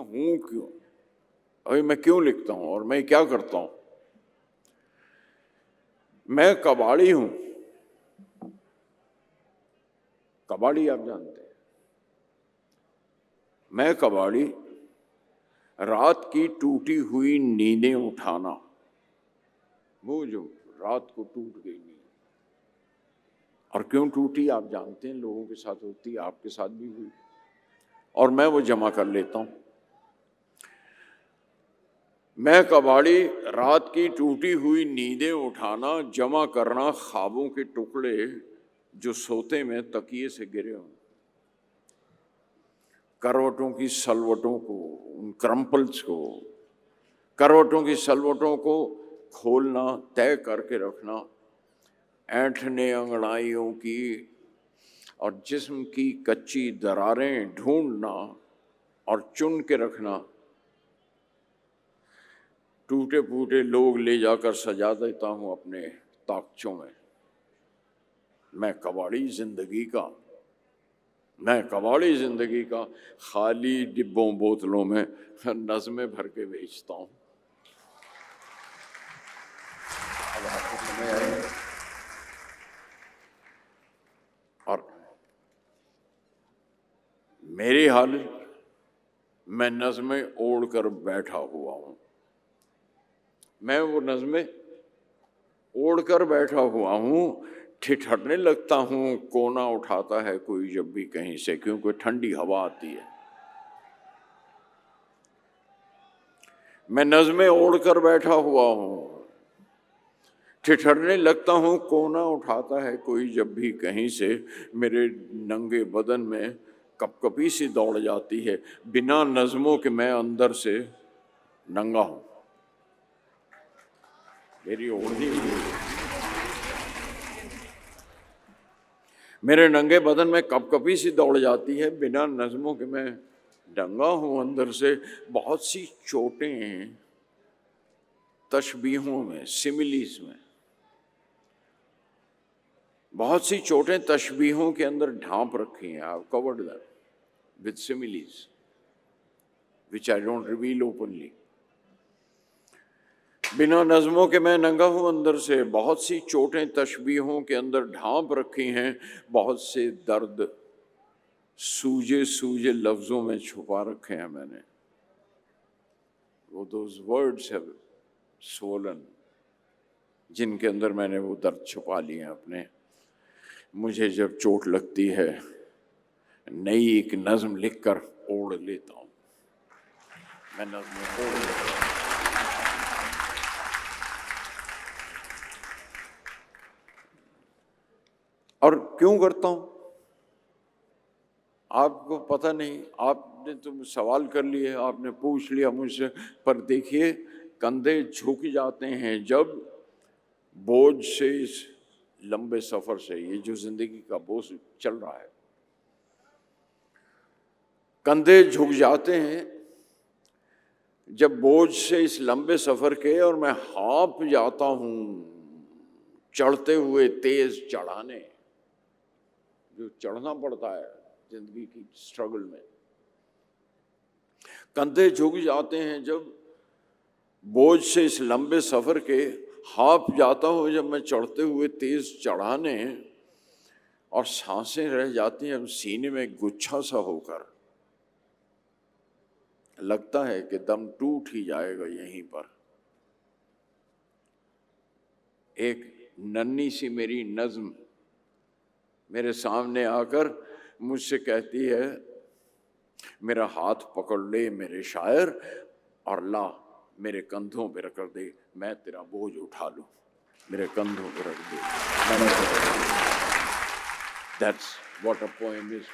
हूं क्यों, अभी मैं क्यों लिखता हूं और मैं क्या करता हूं। मैं कबाड़ी हूं। कबाड़ी आप जानते हैं। मैं कबाड़ी, रात की टूटी हुई नींदें उठाना, वो जो रात को टूट गई नींद, और क्यों टूटी आप जानते हैं, लोगों के साथ होती है, आपके साथ भी हुई, और मैं वो जमा कर लेता हूं। मैं कबाड़ी, रात की टूटी हुई नींदें उठाना, जमा करना ख्वाबों के टुकड़े जो सोते में तकिए से गिरे हों, करवटों की सलवटों को, उन क्रम्पल्स को, करवटों की सलवटों को खोलना, तय करके रखना, ऐंठने अंगड़ाइयों की और जिस्म की कच्ची दरारें ढूंढना और चुन के रखना। टूटे फूटे लोग ले जाकर सजा देता हूं अपने ताकचों में। मैं कबाड़ी जिंदगी का, मैं कबाड़ी जिंदगी का, खाली डिब्बों बोतलों में नज़में भर के बेचता हूं। अब आपको समझ आएगा। और मेरी हालत, मैं नज़में ओढ़ कर बैठा हुआ हूं। मैं वो नज़में ओढ़ कर बैठा हुआ हूं, ठिठरने लगता हूं, कोना उठाता है कोई जब भी कहीं से, क्योंकि ठंडी हवा आती है। मैं नज़में ओढ़ कर बैठा हुआ हूं, ठिठरने लगता हूं, कोना उठाता है कोई जब भी कहीं से। मेरे नंगे बदन में कपकपी सी दौड़ जाती है, बिना नज़मों के मैं अंदर से नंगा हूं। मेरी ओढ़नी, मेरे नंगे बदन में कपकपी सी दौड़ जाती है, बिना नज़मों के मैं नंगा हूं अंदर से। बहुत सी चोटें तशबीहों में, सिमिलीज में, बहुत सी चोटें तशबीहों के अंदर ढांप रखी हैं। I have covered that with similes which I don't reveal openly. बिना नज़मों के मैं नंगा हूं अंदर से। बहुत सी चोटें तशबीहों के अंदर ढांप रखी हैं, बहुत से दर्द सूजे सूजे लफ्जों में छुपा रखे हैं मैंने। वो दोज वर्ड्स हैव स्वोलन, जिनके अंदर मैंने वो दर्द छुपा लिए हैं अपने। मुझे जब चोट लगती है, नई एक नज़म लिखकर ओढ़ लेता हूं। मैं नज़म ओढ़ लेता हूं। और क्यों करता हूं आपको पता नहीं। आपने तो सवाल कर लिए, आपने पूछ लिया मुझसे, पर देखिए कंधे झुक जाते हैं जब बोझ से, इस लंबे सफर से, ये जो जिंदगी का बोझ चल रहा है, कंधे झुक जाते हैं जब बोझ से इस लंबे सफर के, और मैं हाँप जाता हूं चढ़ते हुए तेज चढ़ाने, जो चढ़ना पड़ता है जिंदगी की स्ट्रगल में। कंधे झुक जाते हैं जब बोझ से इस लंबे सफर के, हाँप जाता हूं जब मैं चढ़ते हुए तेज चढ़ाने, और सांसें रह जाती हैं अब सीने में गुच्छा सा होकर। लगता है कि दम टूट ही जाएगा यहीं पर। एक नन्ही सी मेरी नज्म मेरे सामने आकर मुझसे कहती है, मेरा हाथ पकड़ ले मेरे शायर, और ला मेरे कंधों पे रख दे, मैं तेरा बोझ उठा लूं, मेरे कंधों पे रख दे। That's what a poem is.